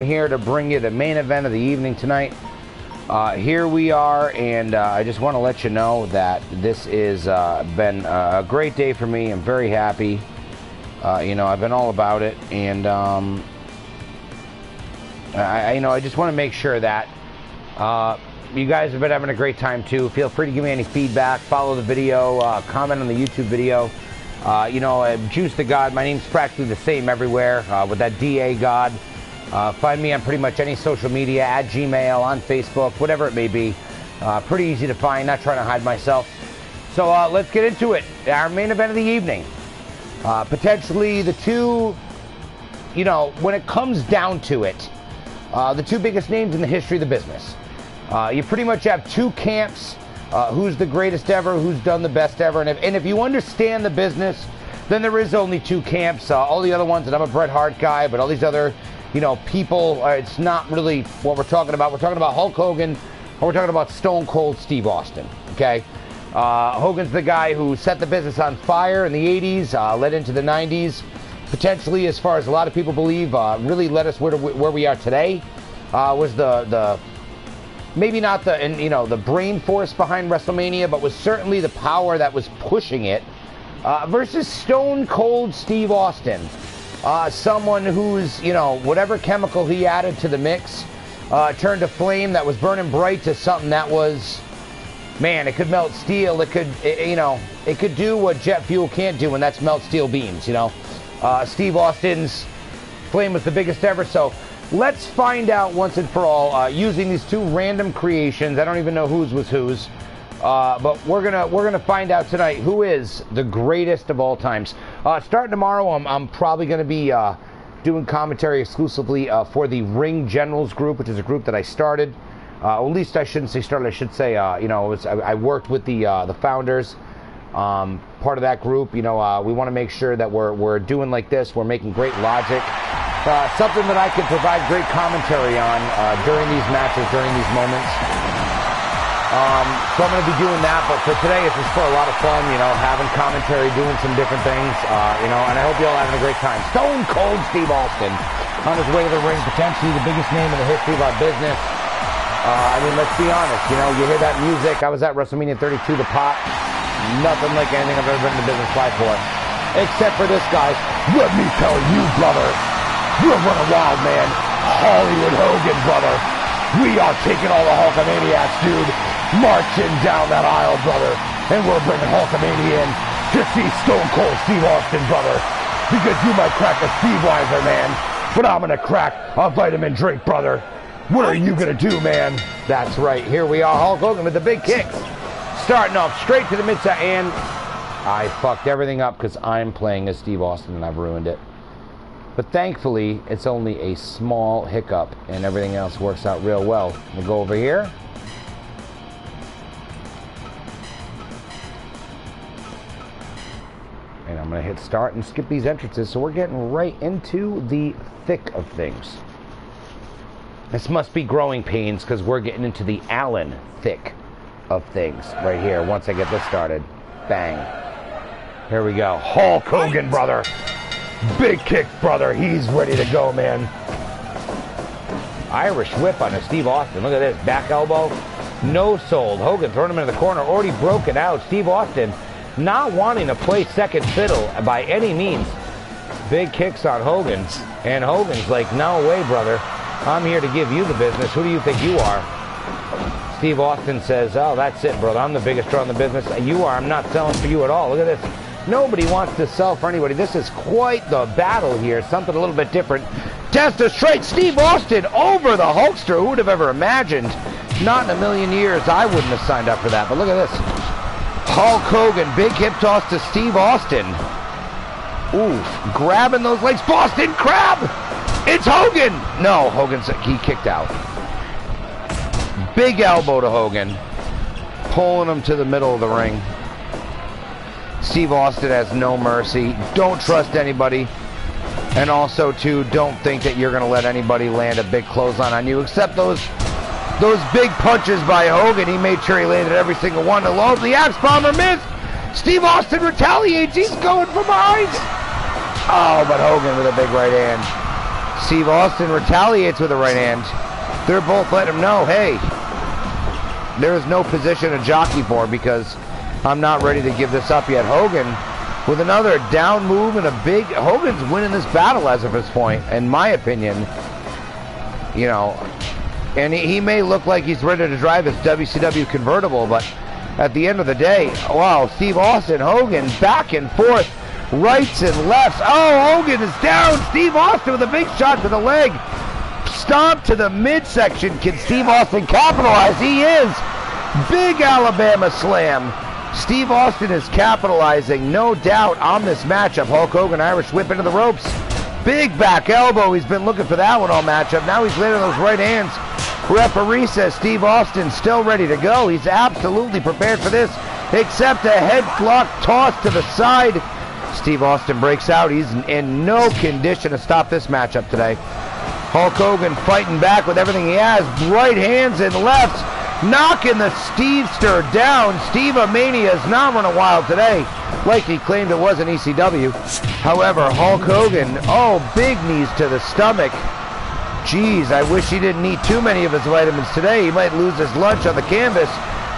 Here to bring you the main event of the evening tonight. Here we are, and I just want to let you know that this is been a great day for me. I'm very happy. I've been all about it, and I just want to make sure that you guys have been having a great time too. Feel free to give me any feedback. Follow the video. Comment on the YouTube video. JuiceDaGod. My name's practically the same everywhere with that DA God. Find me on pretty much any social media, at Gmail, on Facebook, whatever it may be. Pretty easy to find, not trying to hide myself. So let's get into it. Our main event of the evening. Potentially the two, when it comes down to it, the two biggest names in the history of the business. You pretty much have two camps. Who's the greatest ever, who's done the best ever. And if you understand the business, then there is only two camps. All the other ones, and I'm a Bret Hart guy, but all these other people, it's not really what we're talking about. We're talking about Hulk Hogan, or we're talking about Stone Cold Steve Austin, okay? Hogan's the guy who set the business on fire in the 80s, led into the 90s, potentially, as far as a lot of people believe, really led us where we are today. Was the maybe not the brain force behind WrestleMania, but was certainly the power that was pushing it, versus Stone Cold Steve Austin. Someone who's, whatever chemical he added to the mix turned a flame that was burning bright to something that was, man, it could melt steel. It could, it could do what jet fuel can't do, and that's melt steel beams, Steve Austin's flame was the biggest ever. So let's find out once and for all, using these two random creations. I don't even know whose was whose. But we're gonna find out tonight who is the greatest of all times. Starting tomorrow, I'm probably gonna be doing commentary exclusively for the Ring Generals group, which is a group that I started. At least I shouldn't say started. I should say I worked with the founders. Part of that group. We want to make sure that we're doing like this. We're making great logic. Something that I can provide great commentary on during these matches, during these moments. So I'm going to be doing that, but for today it's just for a lot of fun, having commentary, doing some different things, and I hope you all having a great time. Stone Cold Steve Austin on his way to the ring, potentially the biggest name in the history of our business. Let's be honest, you hear that music. I was at WrestleMania 32, the pop, nothing like anything I've ever been in the business life for, except for this, guys. Let me tell you, brother, we're running wild, man. Hollywood Hogan, brother. We are taking all the Hulkamaniacs, dude. Marching down that aisle, brother, and we're bringing Hulkamania in to see Stone Cold Steve Austin, brother, because you might crack a Steve Weiser, man, but I'm gonna crack a vitamin drink, brother. What are you gonna do, man? That's right, here we are, Hulk Hogan with the big kicks, starting off straight to the midside, and I fucked everything up because I'm playing as Steve Austin and I've ruined it. But thankfully, it's only a small hiccup, and everything else works out real well. We'll go over here. And I'm going to hit start and skip these entrances, so we're getting right into the thick of things. This must be growing pains, because we're getting into the Allen thick of things right here once I get this started. Bang. Here we go. Hulk Hogan, brother. Big kick, brother. He's ready to go, man. Irish whip on a Steve Austin. Look at this. Back elbow. No sold. Hogan throwing him into the corner. Already broken out. Steve Austin not wanting to play second fiddle by any means. Big kicks on Hogan. And Hogan's like, no way, brother. I'm here to give you the business. Who do you think you are? Steve Austin says, oh, that's it, brother. I'm the biggest draw in the business. You are. I'm not selling for you at all. Look at this. Nobody wants to sell for anybody. This is quite the battle here. Something a little bit different. Test a straight Steve Austin over the Hulkster. Who would have ever imagined? Not in a million years. I wouldn't have signed up for that. But look at this. Hulk Hogan, big hip toss to Steve Austin. Oof, grabbing those legs. Boston Crab! It's Hogan! No, he kicked out. Big elbow to Hogan. Pulling him to the middle of the ring. Steve Austin has no mercy. Don't trust anybody. And also, too, don't think that you're going to let anybody land a big clothesline on you, except those big punches by Hogan. He made sure he landed every single one. Alone, the axe bomber missed. Steve Austin retaliates. He's going for behind. Oh, but Hogan with a big right hand. Steve Austin retaliates with a right hand. They're both letting him know, hey, there is no position to jockey for because I'm not ready to give this up yet. Hogan with another down move and a big... Hogan's winning this battle as of this point, in my opinion. You know, and he may look like he's ready to drive his WCW convertible, but at the end of the day, wow, Steve Austin, Hogan, back and forth, rights and lefts. Oh, Hogan is down. Steve Austin with a big shot to the leg. Stomp to the midsection. Can Steve Austin capitalize? He is. Big Alabama slam. Steve Austin is capitalizing, no doubt, on this matchup. Hulk Hogan, Irish whip into the ropes. Big back elbow. He's been looking for that one all matchup. Now he's landing those right hands. Referee says Steve Austin's still ready to go. He's absolutely prepared for this, except a headlock toss to the side. Steve Austin breaks out. He's in no condition to stop this matchup today. Hulk Hogan fighting back with everything he has. Right hands and lefts. Knocking the Stevester down. Steve-a-mania is not running wild today, like he claimed it was in ECW. However, Hulk Hogan, oh, big knees to the stomach. Jeez, I wish he didn't eat too many of his vitamins today. He might lose his lunch on the canvas.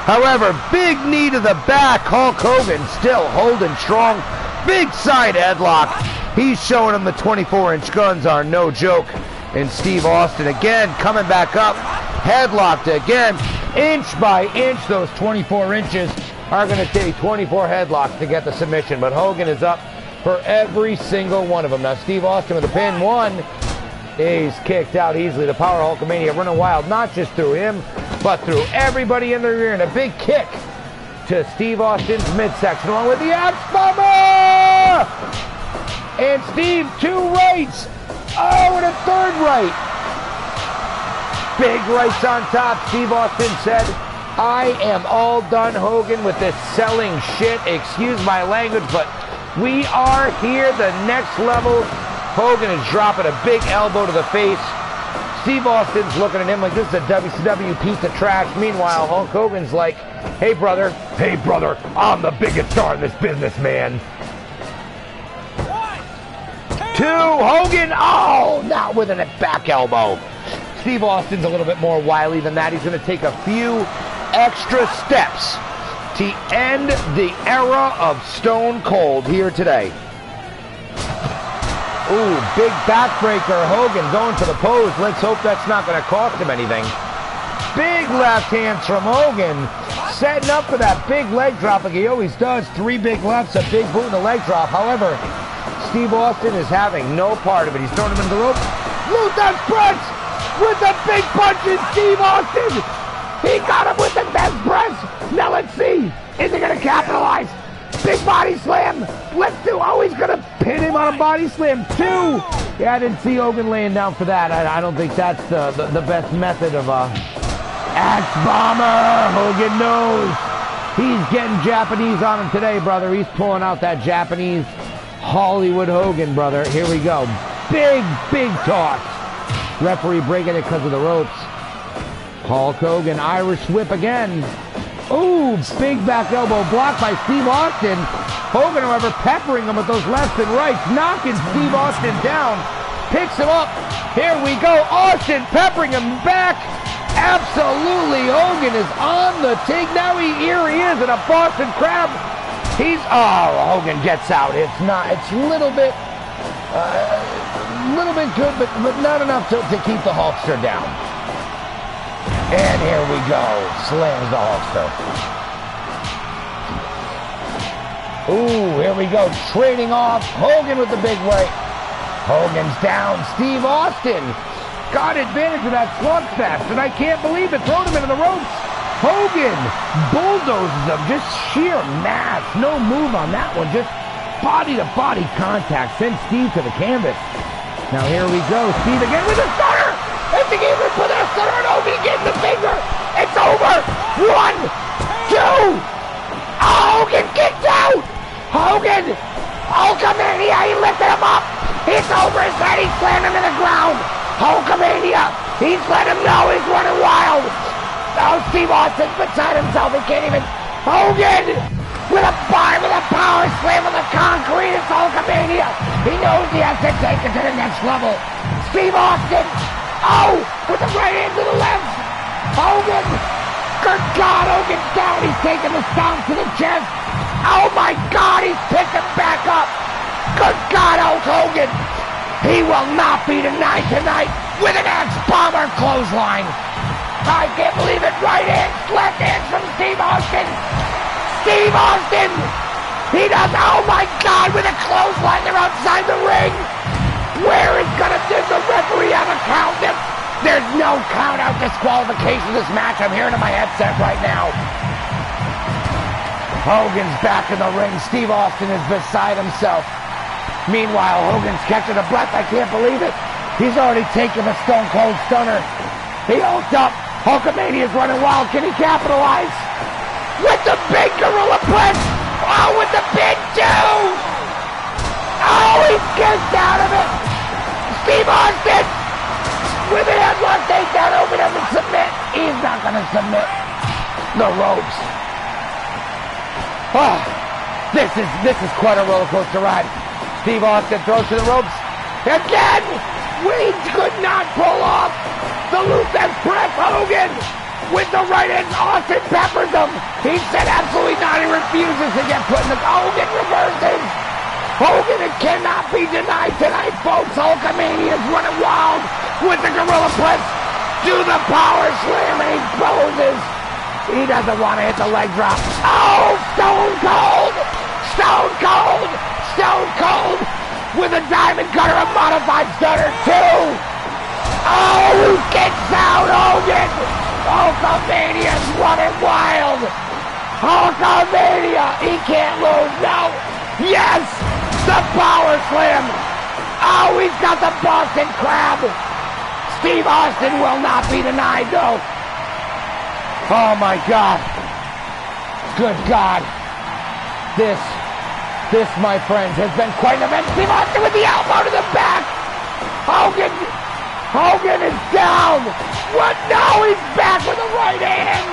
However, big knee to the back. Hulk Hogan still holding strong. Big side headlock. He's showing him the 24-inch guns are no joke. And Steve Austin again coming back up. Headlocked again. Inch by inch, those 24 inches are going to take 24 headlocks to get the submission. But Hogan is up for every single one of them. Now Steve Austin with a pin. One. He's kicked out easily. The Power Hulkamania running wild, not just through him, but through everybody in the rear. And a big kick to Steve Austin's midsection, along with the axe bomber! And Steve, two rights. Oh, and a third right. Big rights on top. Steve Austin said, I am all done, Hogan, with this selling shit. Excuse my language, but we are here, the next level. Hogan is dropping a big elbow to the face. Steve Austin's looking at him like this is a WCW piece of trash. Meanwhile, Hulk Hogan's like, hey brother, I'm the biggest star in this business, man. 1, 2, Hogan, oh, not with a back elbow. Steve Austin's a little bit more wily than that. He's going to take a few extra steps to end the era of Stone Cold here today. Ooh, big backbreaker. Hogan going for the pose. Let's hope that's not going to cost him anything. Big left hands from Hogan. Setting up for that big leg drop like he always does. 3 big lefts, a big boot, and a leg drop. However, Steve Austin is having no part of it. He's throwing him into the rope. Luther's press with the big punch in Steve Austin. He got him with the best press. Now let's see. Is he going to capitalize? Big body slam. Let's do. Oh, he's going to pin him on a body slam, too. Yeah, I didn't see Hogan laying down for that. I don't think that's the best method of axe bomber. Hogan knows. He's getting Japanese on him today, brother. He's pulling out that Japanese Hollywood Hogan, brother. Here we go. Big toss. Referee breaking it because of the ropes. Hulk Hogan, Irish whip again. Ooh, big back elbow blocked by Steve Austin. Hogan, however, peppering him with those lefts and rights, knocking Steve Austin down. Picks him up. Here we go. Austin peppering him back. Absolutely, Hogan is on the take. Now here he is in a Boston Crab. Hogan gets out. It's a little bit good, but not enough to keep the Hulkster down. And here we go. Slams the Hulkster. Ooh, here we go. Trading off. Hogan with the big right. Hogan's down. Steve Austin got advantage of that slugfest, and I can't believe it. Thrown him into the ropes. Hogan bulldozes him. Just sheer mass. No move on that one. Just body-to-body contact. Sends Steve to the canvas. Now here we go. Steve again with a stunner. If he gave him put a stunner and Hogan gave the finger. It's over. 1, 2. Hogan kicked out. Hogan. Hulkamania. He lifted him up. It's over his head. He slammed him to the ground. Hulkamania. He's let him know he's running wild. Oh, Steve Austin's beside himself. He can't even. Hogan with a power slam on the concrete. It's Hulkamania. He knows he has to take it to the next level. Steve Austin. Oh, with the right hand to the left. Hogan. Good God, Hogan's down. He's taking the stomp to the chest. Oh my God, he's picking back up. Good God, Hulk Hogan. He will not be denied tonight with an X-Bomber clothesline. I can't believe it. Right hand, left hand from Steve Austin. Steve Austin. He does, oh my God, with a clothesline. They're outside the ring. Where is did the referee have a count? There's no count-out disqualification in this match. I'm hearing in my headset right now. Hogan's back in the ring. Steve Austin is beside himself. Meanwhile, Hogan's catching a breath. I can't believe it. He's already taken a Stone Cold Stunner. He holds up. Hulkamania's running wild. Can he capitalize? With the big gorilla press. Oh, with the big two. Oh, he's kicked out of it. Steve Austin with an headlock takedown. Hogan doesn't submit. He's not going to submit. The ropes. Oh, this is quite a roller coaster ride. Steve Austin throws to the ropes. Again, we could not pull off the Luthez press. Hogan with the right hand. Austin peppers him. He said absolutely not. He refuses to get put in the... Hogan reverses. Hogan, it cannot be denied tonight, folks. Hulkamania's running wild with the gorilla press. Do the power slam, and he closes. He doesn't want to hit the leg drop. Oh, Stone Cold! Stone Cold! Stone Cold with a diamond cutter, a modified stunner, too. Oh, he kicks out Hogan. Hulkamania's running wild. Hulkamania, he can't lose. No. Yes, the power slam. Oh, he's got the Boston Crab. Steve Austin will not be denied, though. Oh, my God. Good God. This, my friends, has been quite an event. Steve Austin with the elbow to the back. Hogan is down. What? No, he's back with the right hand.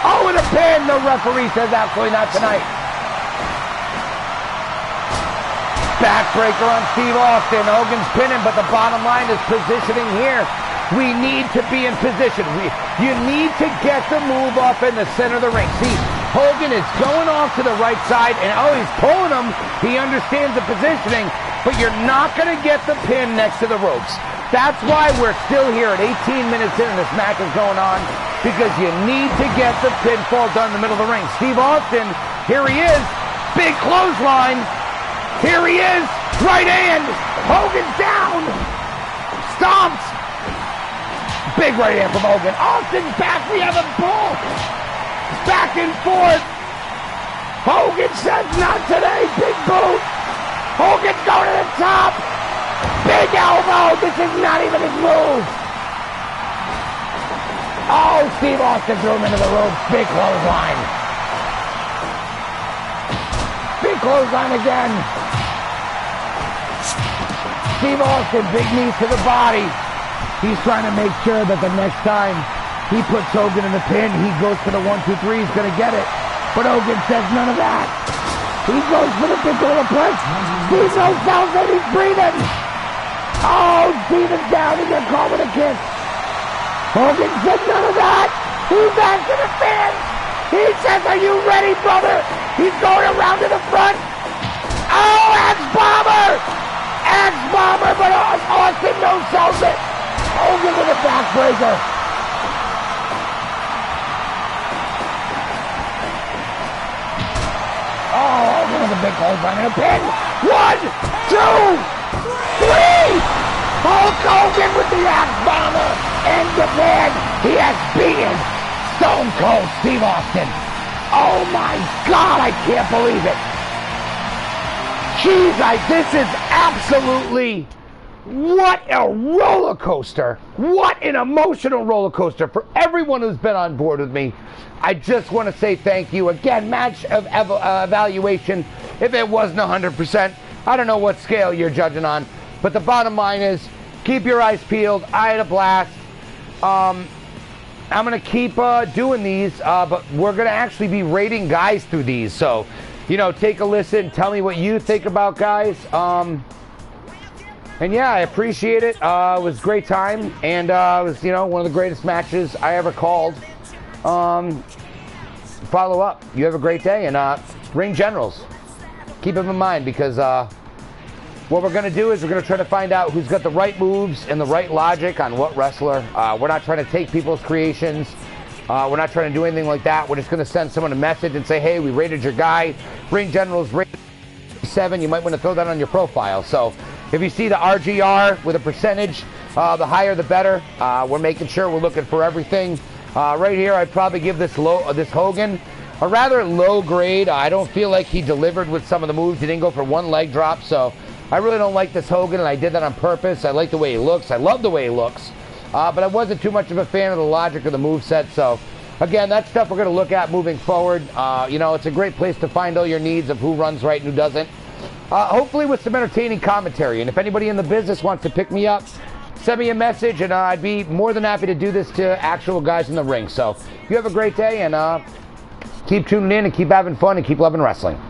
Oh, and a pin. The referee says absolutely not tonight. Backbreaker on Steve Austin. Hogan's pinning, but the bottom line is positioning here. We need to be in position. You need to get the move up in the center of the ring. See, Hogan is going off to the right side, and oh, he's pulling him. He understands the positioning, but you're not going to get the pin next to the ropes. That's why we're still here at 18 minutes in and this match is going on, because you need to get the pinfall done in the middle of the ring. Steve Austin, here he is. Big clothesline. Here he is. Right hand. Hogan's down. Stomps. Big right hand from Hogan. Austin's back. We have a bull. Back and forth. Hogan says not today. Big boot. Hogan going to the top. Big elbow. This is not even his move. Oh, Steve Austin threw him into the ropes. Big clothesline. Big clothesline again. Steve Austin, big knees to the body. He's trying to make sure that the next time he puts Hogan in the pin, he goes for the 1-2-3, he's going to get it. But Hogan says none of that. He goes for the big little punch. Steve knows now that he's breathing. Oh, Steve is down. He's going to call with a kiss. Hogan said none of that. He's asking the fans. He says, are you ready, brother? He's going around to the front. Oh, X-Bomber! X-Bomber, but Austin no-sells it. Hogan with a backbreaker. Oh, Hogan with a big clothesline and a pin. 1, 2, 3. Hulk Hogan with the X-Bomber and the pin. He has beaten Stone Cold Steve Austin. Oh my God, I can't believe it. Jeez, this is absolutely... What a roller coaster. What an emotional roller coaster. For everyone who's been on board with me, I just want to say thank you. Again, match of evaluation, if it wasn't 100%, I don't know what scale you're judging on. But the bottom line is, keep your eyes peeled. I had a blast. I'm going to keep doing these, but we're going to actually be rating guys through these. So, you know, take a listen. Tell me what you think about guys. And yeah, I appreciate it. It was a great time, and it was, you know, one of the greatest matches I ever called. Follow up. You have a great day, and ring generals. Keep them in mind, because what we're going to do is we're going to try to find out who's got the right moves and the right logic on what wrestler. We're not trying to take people's creations. We're not trying to do anything like that. We're just going to send someone a message and say, hey, we rated your guy. Ring generals rated 7. You might want to throw that on your profile. So if you see the RGR with a percentage, the higher the better. We're making sure we're looking for everything. Right here, I'd probably give this Hogan a rather low grade. I don't feel like he delivered with some of the moves. He didn't go for one leg drop, so I really don't like this Hogan, and I did that on purpose. I like the way he looks. I love the way he looks. But I wasn't too much of a fan of the logic of the moveset. So, again, that's stuff we're going to look at moving forward. You know, it's a great place to find all your needs of who runs right and who doesn't. Hopefully with some entertaining commentary. And if anybody in the business wants to pick me up, send me a message, and I'd be more than happy to do this to actual guys in the ring. So, you have a great day, and keep tuning in and keep having fun and keep loving wrestling.